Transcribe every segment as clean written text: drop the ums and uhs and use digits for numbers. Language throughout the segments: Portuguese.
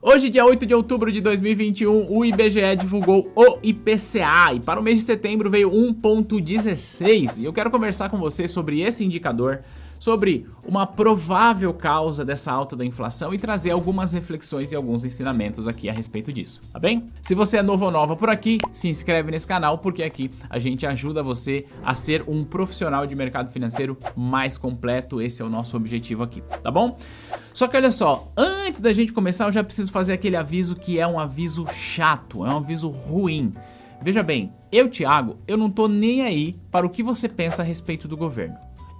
Hoje, dia 8 de outubro de 2021, o IBGE divulgou o IPCA e para o mês de setembro veio 1,16. E eu quero conversar com você sobre esse indicador, sobre uma provável causa dessa alta da inflação e trazer algumas reflexões e alguns ensinamentos aqui a respeito disso, tá bem? Se você é novo ou nova por aqui, se inscreve nesse canal porque aqui a gente ajuda você a ser um profissional de mercado financeiro mais completo. Esse é o nosso objetivo aqui, tá bom? Só que olha só, antes da gente começar eu já preciso fazer aquele aviso que é um aviso chato, é um aviso ruim. Veja bem, eu, Thiago, eu não tô nem aí para o que você pensa a respeito do governo.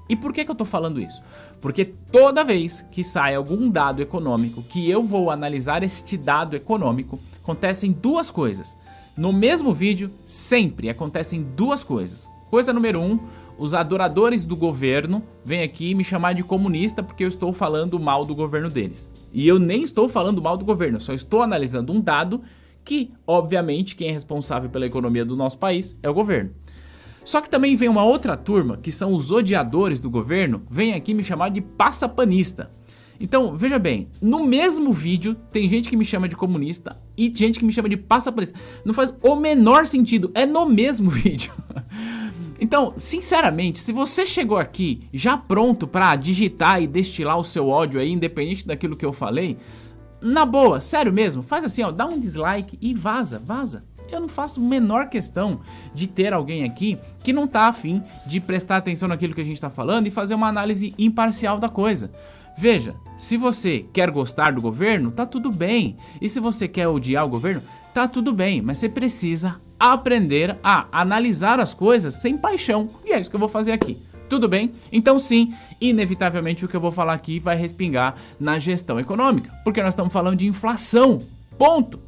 E por que eu tô falando isso? Porque toda vez que sai algum dado econômico que eu vou analisar este dado econômico, acontecem duas coisas. No mesmo vídeo, sempre acontecem duas coisas. Coisa número 1, os adoradores do governo vêm aqui me chamar de comunista porque eu estou falando mal do governo deles. E eu nem estou falando mal do governo, só estou analisando um dado que, obviamente, quem é responsável pela economia do nosso país é o governo. Só que também vem uma outra turma, que são os odiadores do governo, vem aqui me chamar de passapanista. Então, veja bem, no mesmo vídeo tem gente que me chama de comunista e gente que me chama de passapanista. Não faz o menor sentido, é no mesmo vídeo. Então, sinceramente, se você chegou aqui já pronto pra digitar e destilar o seu ódio aí, independente daquilo que eu falei, na boa, sério mesmo, faz assim, ó, dá um dislike e vaza. Eu não faço a menor questão de ter alguém aqui que não tá afim de prestar atenção naquilo que a gente tá falando e fazer uma análise imparcial da coisa. Veja, se você quer gostar do governo, tá tudo bem. E se você quer odiar o governo, tá tudo bem. Mas você precisa aprender a analisar as coisas sem paixão. E é isso que eu vou fazer aqui. Tudo bem? Então sim, inevitavelmente o que eu vou falar aqui vai respingar na gestão econômica. Porque nós estamos falando de inflação. Ponto.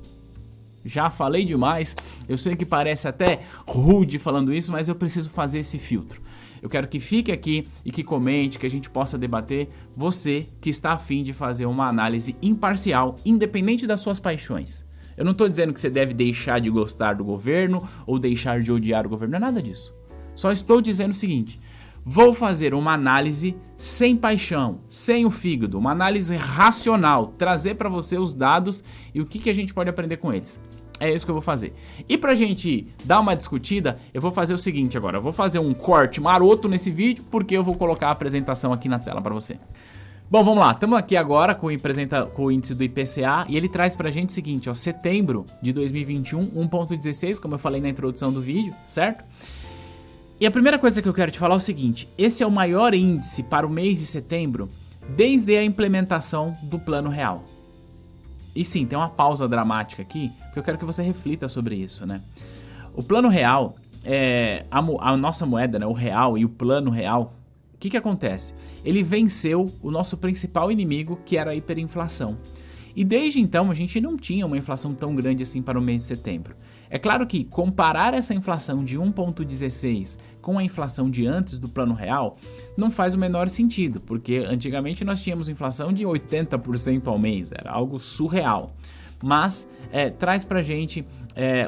Já falei demais, eu sei que parece até rude falando isso, mas eu preciso fazer esse filtro. Eu quero que fique aqui e que comente, que a gente possa debater, você que está a fim de fazer uma análise imparcial, independente das suas paixões. Eu não estou dizendo que você deve deixar de gostar do governo ou deixar de odiar o governo, não é nada disso. Só estou dizendo o seguinte, vou fazer uma análise sem paixão, sem o fígado, uma análise racional, trazer para você os dados e o que a gente pode aprender com eles. É isso que eu vou fazer. E pra gente dar uma discutida, eu vou fazer o seguinte agora. Eu vou fazer um corte maroto nesse vídeo, porque eu vou colocar a apresentação aqui na tela pra você. Bom, vamos lá. Estamos aqui agora com o índice do IPCA e ele traz pra gente o seguinte, ó, setembro de 2021, 1,16, como eu falei na introdução do vídeo, certo? E a primeira coisa que eu quero te falar é o seguinte, esse é o maior índice para o mês de setembro desde a implementação do Plano Real. E sim, tem uma pausa dramática aqui, porque eu quero que você reflita sobre isso, né? O Plano Real, a nossa moeda, né, o real e o Plano Real, o que acontece? Ele venceu o nosso principal inimigo, que era a hiperinflação. E desde então a gente não tinha uma inflação tão grande assim para o mês de setembro. É claro que comparar essa inflação de 1,16 com a inflação de antes do Plano Real não faz o menor sentido, porque antigamente nós tínhamos inflação de 80% ao mês, era algo surreal. Mas traz pra gente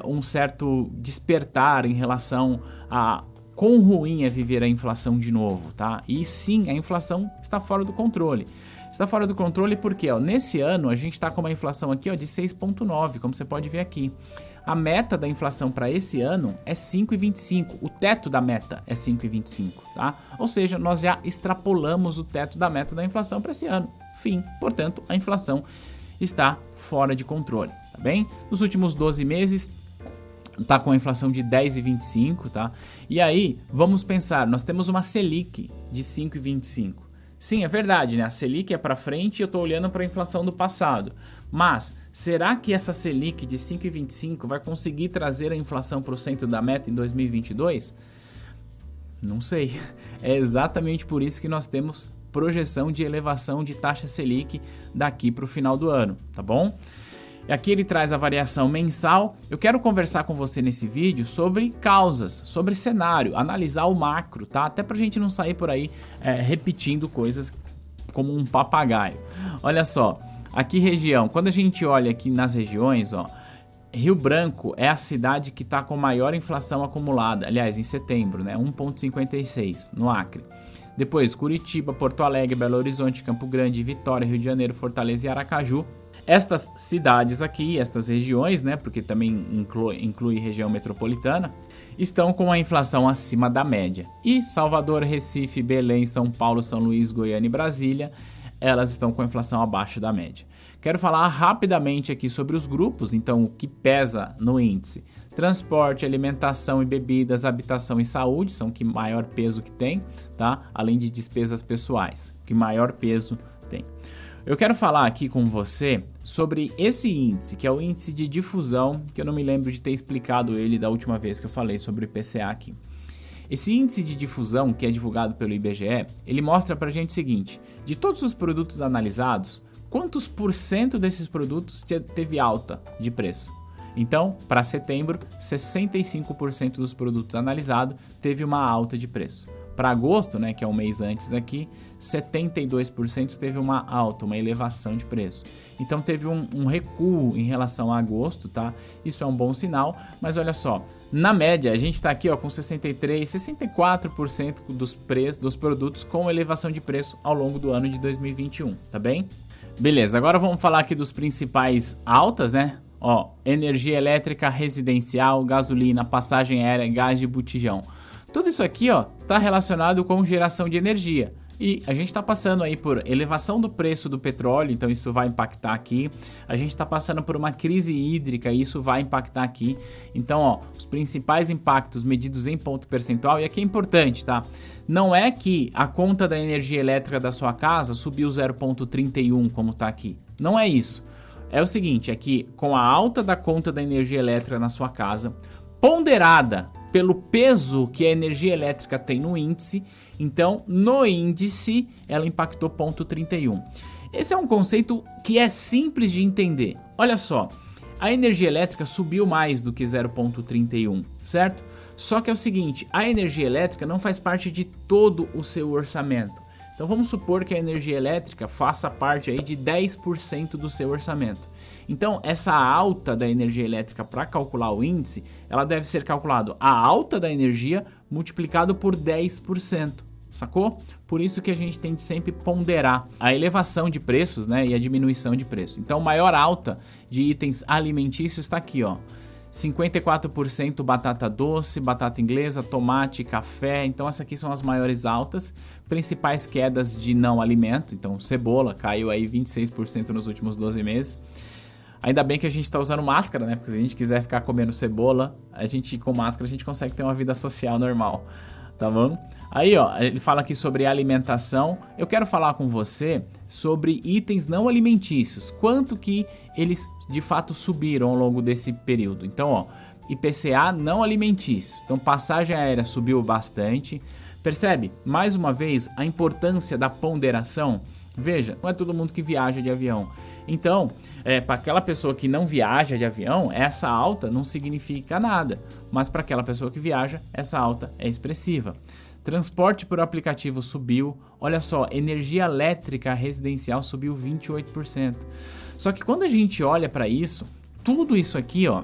um certo despertar em relação a quão ruim é viver a inflação de novo, tá? E sim, a inflação está fora do controle. Está fora do controle porque, ó, nesse ano a gente está com uma inflação aqui, ó, de 6,9, como você pode ver aqui. A meta da inflação para esse ano é 5,25, o teto da meta é 5,25, tá? Ou seja, nós já extrapolamos o teto da meta da inflação para esse ano. Fim, portanto, a inflação está fora de controle, tá bem? Nos últimos 12 meses, tá com a inflação de 10,25, tá? E aí, vamos pensar, nós temos uma Selic de 5,25. Sim, é verdade, né? A Selic é para frente e eu estou olhando para a inflação do passado. Mas, será que essa Selic de 5,25 vai conseguir trazer a inflação para o centro da meta em 2022? Não sei. É exatamente por isso que nós temos projeção de elevação de taxa Selic daqui para o final do ano, tá bom? E aqui ele traz a variação mensal. Eu quero conversar com você nesse vídeo sobre causas, sobre cenário, analisar o macro, tá? Até pra gente não sair por aí repetindo coisas como um papagaio. Olha só, aqui região, quando a gente olha aqui nas regiões, ó, Rio Branco é a cidade que está com maior inflação acumulada, aliás, em setembro, né? 1,56 no Acre. Depois, Curitiba, Porto Alegre, Belo Horizonte, Campo Grande, Vitória, Rio de Janeiro, Fortaleza e Aracaju Estas cidades aqui, estas regiões, né, porque também inclui região metropolitana, estão com a inflação acima da média. E Salvador, Recife, Belém, São Paulo, São Luís, Goiânia e Brasília, elas estão com a inflação abaixo da média. Quero falar rapidamente aqui sobre os grupos, então o que pesa no índice. Transporte, alimentação e bebidas, habitação e saúde são o que maior peso que tem, tá? Além de despesas pessoais, o que maior peso tem. Eu quero falar aqui com você sobre esse índice, que é o índice de difusão, que eu não me lembro de ter explicado ele da última vez que eu falei sobre o IPCA aqui. Esse índice de difusão, que é divulgado pelo IBGE, ele mostra pra gente o seguinte: de todos os produtos analisados, quantos por cento desses produtos teve alta de preço? Então, para setembro, 65% dos produtos analisados teve uma alta de preço. Para agosto, né, que é um mês antes aqui, 72% teve uma alta, uma elevação de preço. Então teve um recuo em relação a agosto, tá? Isso é um bom sinal, mas olha só, na média a gente está aqui ó, com 64% dos produtos com elevação de preço ao longo do ano de 2021, tá bem? Beleza, agora vamos falar aqui dos principais altas, né? Ó, energia elétrica residencial, gasolina, passagem aérea, gás de botijão. Tudo isso aqui ó, tá relacionado com geração de energia. E a gente está passando aí por elevação do preço do petróleo, então isso vai impactar aqui. A gente está passando por uma crise hídrica e isso vai impactar aqui. Então, ó, os principais impactos medidos em ponto percentual, e aqui é importante, tá? Não é que a conta da energia elétrica da sua casa subiu 0,31 como tá aqui. Não é isso. É o seguinte, é que com a alta da conta da energia elétrica na sua casa, ponderada pelo peso que a energia elétrica tem no índice, então no índice ela impactou 0,31. Esse é um conceito que é simples de entender. Olha só, a energia elétrica subiu mais do que 0,31, certo? Só que é o seguinte, a energia elétrica não faz parte de todo o seu orçamento. Então vamos supor que a energia elétrica faça parte aí de 10% do seu orçamento. Então essa alta da energia elétrica para calcular o índice, ela deve ser calculado a alta da energia multiplicado por 10%, sacou? Por isso que a gente tem de sempre ponderar a elevação de preços, né, e a diminuição de preço. Então maior alta de itens alimentícios está aqui, ó. 54% batata doce, batata inglesa, tomate, café. Então essas aqui são as maiores altas. Principais quedas de não alimento, então cebola caiu aí 26% nos últimos 12 meses. Ainda bem que a gente está usando máscara, né? Porque se a gente quiser ficar comendo cebola, a gente com máscara a gente consegue ter uma vida social normal, tá bom? Aí, ó, ele fala aqui sobre alimentação. Eu quero falar com você sobre itens não alimentícios. Quanto que eles de fato subiram ao longo desse período. Então, ó, IPCA não alimentício. Então, passagem aérea subiu bastante. Percebe? Mais uma vez, a importância da ponderação. Veja, não é todo mundo que viaja de avião. Então, para aquela pessoa que não viaja de avião, essa alta não significa nada. Mas para aquela pessoa que viaja, essa alta é expressiva. Transporte por aplicativo subiu. Olha só, energia elétrica residencial subiu 28%. Só que quando a gente olha para isso, tudo isso aqui, ó,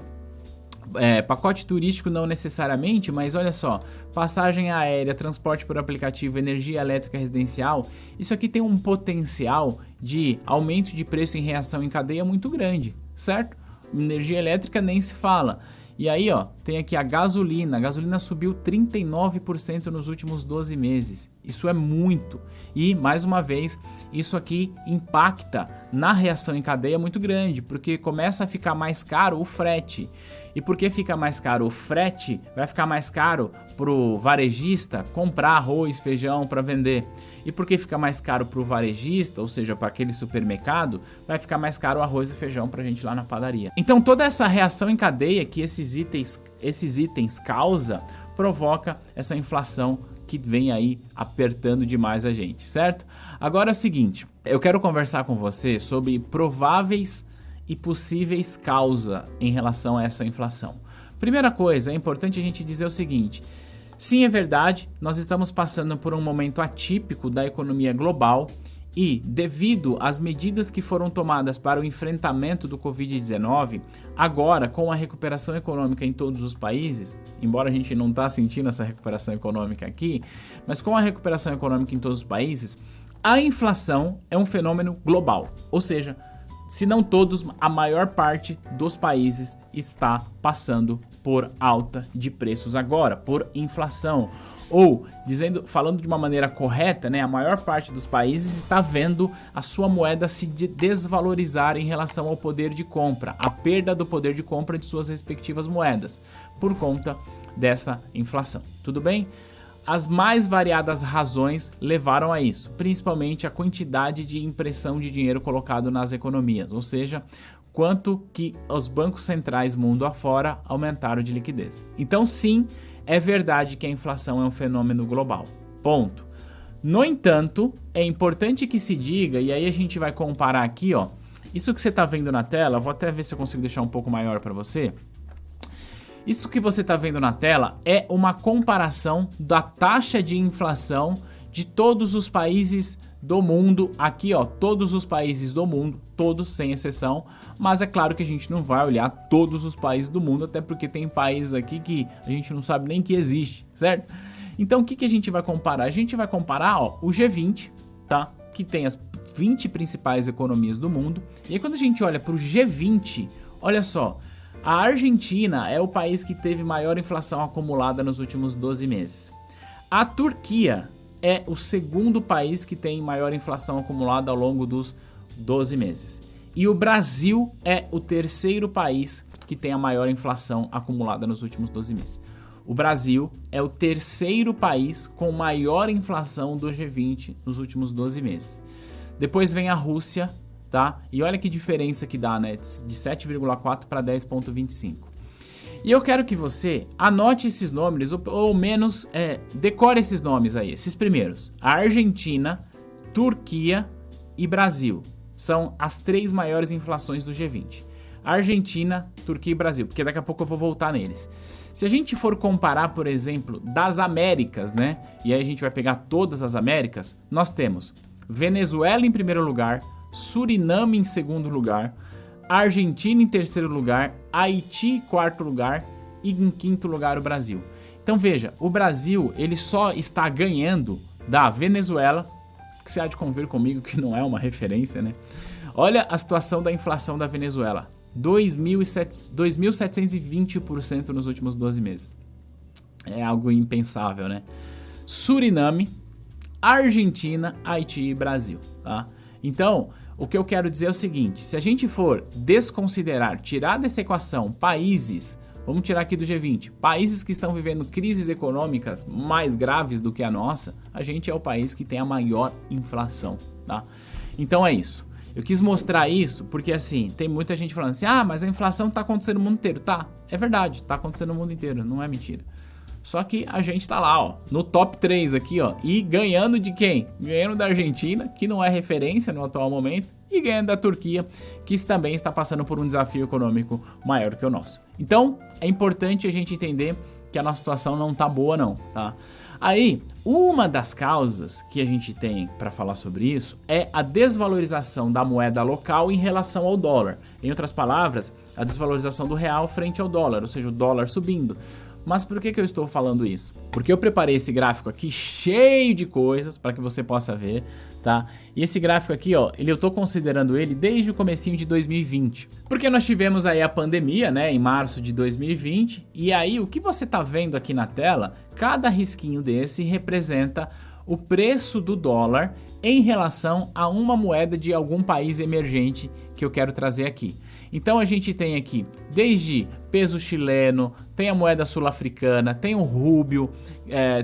pacote turístico não necessariamente, mas olha só, passagem aérea, transporte por aplicativo, energia elétrica residencial, isso aqui tem um potencial de aumento de preço em reação em cadeia muito grande, certo? Energia elétrica nem se fala. E aí, ó, tem aqui a gasolina subiu 39% nos últimos 12 meses. Isso é muito. E, mais uma vez, isso aqui impacta na reação em cadeia muito grande, porque começa a ficar mais caro o frete. E porque fica mais caro o frete, vai ficar mais caro pro varejista comprar arroz, feijão para vender. E porque fica mais caro pro varejista, ou seja, para aquele supermercado, vai ficar mais caro o arroz e feijão pra gente lá na padaria. Então toda essa reação em cadeia que esses itens causa, provoca essa inflação que vem aí apertando demais a gente, certo? Agora é o seguinte, eu quero conversar com você sobre prováveis e possíveis causas em relação a essa inflação. Primeira coisa, é importante a gente dizer o seguinte: sim, é verdade, nós estamos passando por um momento atípico da economia global e, devido às medidas que foram tomadas para o enfrentamento do Covid-19, agora com a recuperação econômica em todos os países, embora a gente não está sentindo essa recuperação econômica aqui, mas com a recuperação econômica em todos os países, a inflação é um fenômeno global, ou seja, se não todos, a maior parte dos países está passando por alta de preços agora, por inflação. Ou, falando de uma maneira correta, né, a maior parte dos países está vendo a sua moeda se desvalorizar em relação ao poder de compra, a perda do poder de compra de suas respectivas moedas, por conta dessa inflação. Tudo bem? As mais variadas razões levaram a isso, principalmente a quantidade de impressão de dinheiro colocado nas economias, ou seja, quanto que os bancos centrais mundo afora aumentaram de liquidez. Então sim, é verdade que a inflação é um fenômeno global, ponto. No entanto, é importante que se diga, e aí a gente vai comparar aqui, ó, isso que você está vendo na tela, vou até ver se eu consigo deixar um pouco maior para você. Isso que você está vendo na tela é uma comparação da taxa de inflação de todos os países do mundo. Aqui, ó, todos os países do mundo, todos sem exceção. Mas é claro que a gente não vai olhar todos os países do mundo, até porque tem países aqui que a gente não sabe nem que existe, certo? Então, o que a gente vai comparar? A gente vai comparar, ó, o G20, tá? Que tem as 20 principais economias do mundo. E aí, quando a gente olha para o G20, olha só. A Argentina é o país que teve maior inflação acumulada nos últimos 12 meses. A Turquia é o segundo país que tem maior inflação acumulada ao longo dos 12 meses. E o Brasil é o terceiro país que tem a maior inflação acumulada nos últimos 12 meses. O Brasil é o terceiro país com maior inflação do G20 nos últimos 12 meses. Depois vem a Rússia, tá? E olha que diferença que dá, né? De 7,4 para 10,25. E eu quero que você anote esses nomes, ou menos decore esses nomes aí, esses primeiros. A Argentina, Turquia e Brasil são as 3 maiores inflações do G20. Argentina, Turquia e Brasil, porque daqui a pouco eu vou voltar neles. Se a gente for comparar, por exemplo, das Américas, né? E aí a gente vai pegar todas as Américas, nós temos Venezuela em primeiro lugar, Suriname em segundo lugar, Argentina em terceiro lugar, Haiti em quarto lugar e em quinto lugar o Brasil. Então veja, o Brasil ele só está ganhando da Venezuela, que você há de convir comigo que não é uma referência, né? Olha a situação da inflação da Venezuela, 2.720% nos últimos 12 meses. É algo impensável, né? Suriname, Argentina, Haiti e Brasil, tá? Então, o que eu quero dizer é o seguinte, se a gente for desconsiderar, tirar dessa equação países, vamos tirar aqui do G20, países que estão vivendo crises econômicas mais graves do que a nossa, a gente é o país que tem a maior inflação, tá? Então é isso. Eu quis mostrar isso porque, assim, tem muita gente falando assim, mas a inflação tá acontecendo no mundo inteiro. Tá, é verdade, tá acontecendo no mundo inteiro, não é mentira. Só que a gente tá lá, ó, no top 3 aqui, ó, e ganhando de quem? Ganhando da Argentina, que não é referência no atual momento, e ganhando da Turquia, que também está passando por um desafio econômico maior que o nosso. Então, é importante a gente entender que a nossa situação não tá boa não, tá? Aí, uma das causas que a gente tem para falar sobre isso é a desvalorização da moeda local em relação ao dólar. Em outras palavras, a desvalorização do real frente ao dólar, ou seja, o dólar subindo. Mas por que eu estou falando isso? Porque eu preparei esse gráfico aqui cheio de coisas para que você possa ver, tá? E esse gráfico aqui, ó, eu estou considerando ele desde o comecinho de 2020. Porque nós tivemos aí a pandemia, né, em março de 2020, e aí o que você está vendo aqui na tela, cada risquinho desse representa o preço do dólar em relação a uma moeda de algum país emergente que eu quero trazer aqui. Então a gente tem aqui desde peso chileno, tem a moeda sul-africana, tem o rúbio,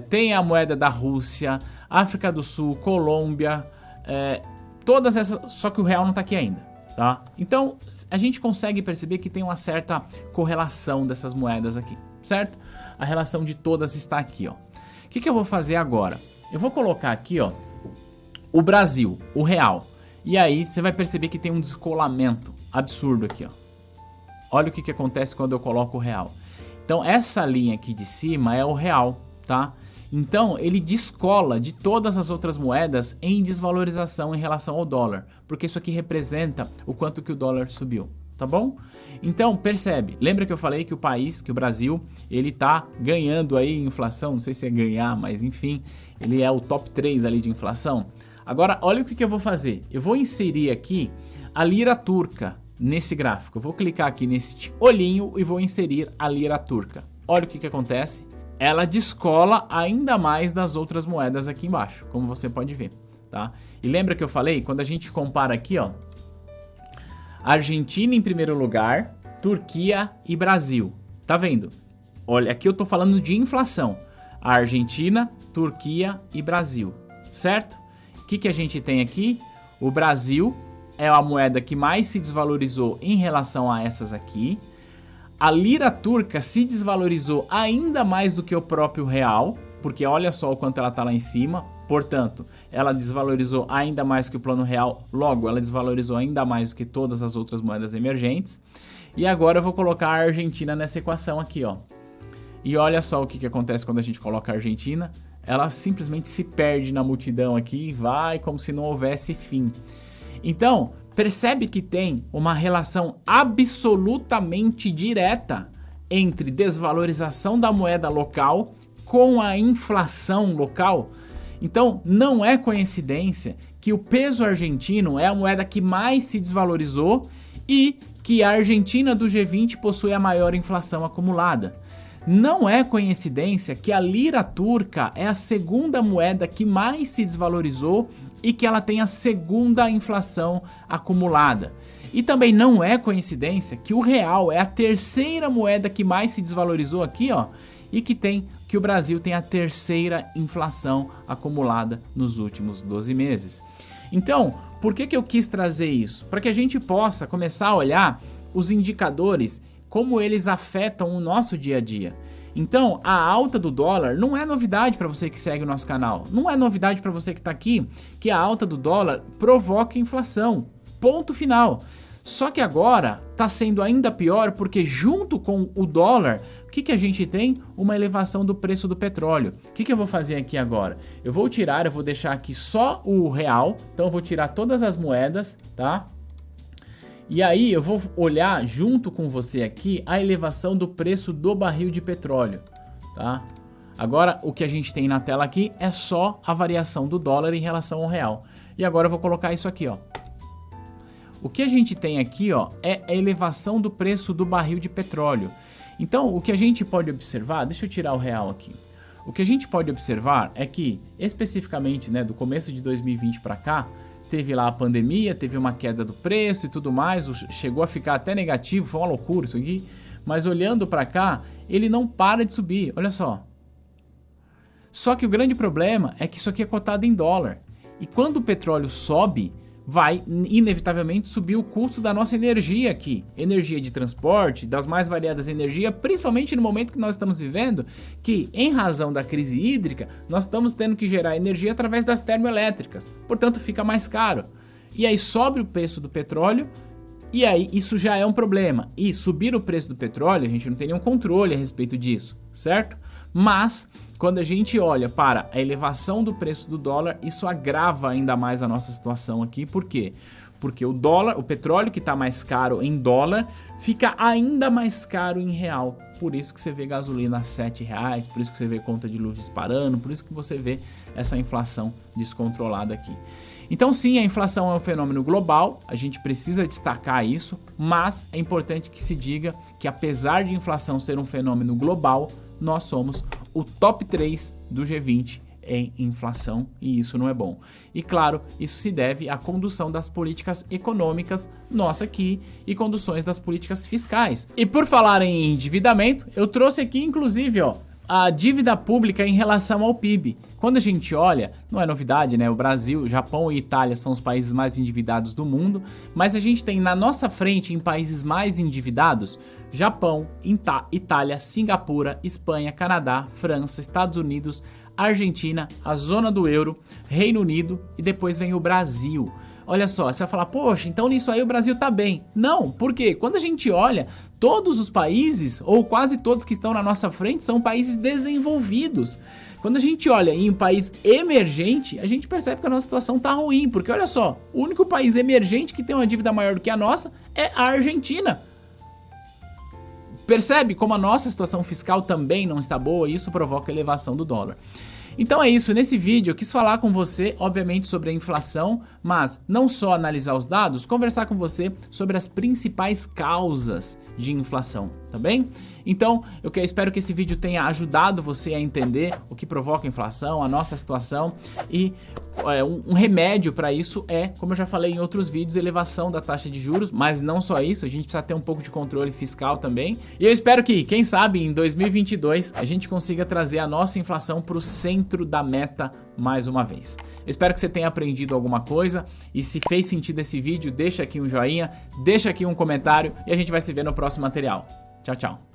tem a moeda da Rússia, África do Sul, Colômbia, todas essas, só que o real não está aqui ainda, tá? Então a gente consegue perceber que tem uma certa correlação dessas moedas aqui, certo? A relação de todas está aqui, ó. O que eu vou fazer agora? Eu vou colocar aqui, ó, o Brasil, o real. E aí você vai perceber que tem um descolamento absurdo aqui, ó. Olha o que acontece quando eu coloco o real. Então essa linha aqui de cima é o real, tá? Então ele descola de todas as outras moedas em desvalorização em relação ao dólar, porque isso aqui representa o quanto que o dólar subiu, tá bom? Então percebe, lembra que eu falei que o país, que o Brasil, ele tá ganhando aí inflação, não sei se é ganhar, mas enfim, ele é o top 3 ali de inflação. Agora, olha o que eu vou fazer. Eu vou inserir aqui a lira turca nesse gráfico. Eu vou clicar aqui nesse olhinho e vou inserir a lira turca. Olha o que acontece. Ela descola ainda mais das outras moedas aqui embaixo, como você pode ver, tá? E lembra que eu falei? Quando a gente compara aqui, ó, Argentina em primeiro lugar, Turquia e Brasil. Tá vendo? Olha, aqui eu tô falando de inflação. A Argentina, Turquia e Brasil, certo? O que a gente tem aqui? O Brasil é a moeda que mais se desvalorizou em relação a essas aqui. A lira turca se desvalorizou ainda mais do que o próprio real, porque olha só o quanto ela está lá em cima. Portanto, ela desvalorizou ainda mais que o plano real, logo ela desvalorizou ainda mais do que todas as outras moedas emergentes. E agora eu vou colocar a Argentina nessa equação aqui, ó. E olha só o que acontece quando a gente coloca a Argentina. Ela simplesmente se perde na multidão aqui e vai como se não houvesse fim. Então, percebe que tem uma relação absolutamente direta entre desvalorização da moeda local com a inflação local. Então, não é coincidência que o peso argentino é a moeda que mais se desvalorizou e que a Argentina do G20 possui a maior inflação acumulada. Não é coincidência que a lira turca é a segunda moeda que mais se desvalorizou e que ela tem a segunda inflação acumulada. E também não é coincidência que o real é a terceira moeda que mais se desvalorizou aqui, ó, e que o Brasil tem a terceira inflação acumulada nos últimos 12 meses. Então, por que eu quis trazer isso? Para que a gente possa começar a olhar os indicadores, como eles afetam o nosso dia a dia. Então, a alta do dólar não é novidade para você que segue o nosso canal. Não é novidade para você que está aqui que a alta do dólar provoca inflação. Ponto final. Só que agora está sendo ainda pior porque junto com o dólar, o que a gente tem? Uma elevação do preço do petróleo. O que eu vou fazer aqui agora? Eu vou deixar aqui só o real. Então eu vou tirar todas as moedas, tá? E aí eu vou olhar junto com você aqui a elevação do preço do barril de petróleo, tá? Agora o que a gente tem na tela aqui é só a variação do dólar em relação ao real. E agora eu vou colocar isso aqui, ó. O que a gente tem aqui, ó, é a elevação do preço do barril de petróleo. Então o que a gente pode observar, deixa eu tirar o real aqui. O que a gente pode observar é que especificamente, né, do começo de 2020 para cá, teve lá a pandemia, teve uma queda do preço e tudo mais, chegou a ficar até negativo, foi uma loucura isso aqui, mas olhando para cá, ele não para de subir, olha só. Só que o grande problema é que isso aqui é cotado em dólar, e quando o petróleo sobe, vai inevitavelmente subir o custo da nossa energia aqui, energia de transporte, das mais variadas energias, principalmente no momento que nós estamos vivendo, que em razão da crise hídrica, nós estamos tendo que gerar energia através das termoelétricas, portanto fica mais caro. E aí sobe o preço do petróleo, e aí isso já é um problema. E subir o preço do petróleo, a gente não tem nenhum controle a respeito disso, certo? Mas quando a gente olha para a elevação do preço do dólar, isso agrava ainda mais a nossa situação aqui. Por quê? Porque o dólar, o petróleo que está mais caro em dólar, fica ainda mais caro em real. Por isso que você vê gasolina a R$7, por isso que você vê conta de luz disparando, por isso que você vê essa inflação descontrolada aqui. Então sim, a inflação é um fenômeno global, a gente precisa destacar isso, mas é importante que se diga que apesar de inflação ser um fenômeno global, nós somos o top 3 do G20 em inflação e isso não é bom. E claro, isso se deve à condução das políticas econômicas nossa aqui e conduções das políticas fiscais. E por falar em endividamento, eu trouxe aqui inclusive, ó, a dívida pública em relação ao PIB. Quando a gente olha, não é novidade, né? O Brasil, Japão e Itália são os países mais endividados do mundo, mas a gente tem na nossa frente, em países mais endividados, Japão, Itália, Singapura, Espanha, Canadá, França, Estados Unidos, Argentina, a zona do euro, Reino Unido e depois vem o Brasil. Olha só, você vai falar, poxa, então nisso aí o Brasil tá bem. Não, porque quando a gente olha, todos os países, ou quase todos que estão na nossa frente, são países desenvolvidos. Quando a gente olha em um país emergente, a gente percebe que a nossa situação tá ruim, porque olha só, o único país emergente que tem uma dívida maior do que a nossa é a Argentina. Percebe como a nossa situação fiscal também não está boa e isso provoca elevação do dólar. Então é isso, nesse vídeo eu quis falar com você, obviamente, sobre a inflação, mas não só analisar os dados, conversar com você sobre as principais causas de inflação, tá bem? Então, espero que esse vídeo tenha ajudado você a entender o que provoca a inflação, a nossa situação, e um remédio para isso é, como eu já falei em outros vídeos, elevação da taxa de juros, mas não só isso, a gente precisa ter um pouco de controle fiscal também. E eu espero que, quem sabe, em 2022 a gente consiga trazer a nossa inflação para o centro da meta mais uma vez. Eu espero que você tenha aprendido alguma coisa, e se fez sentido esse vídeo, deixa aqui um joinha, deixa aqui um comentário e a gente vai se ver no próximo material. Tchau, tchau.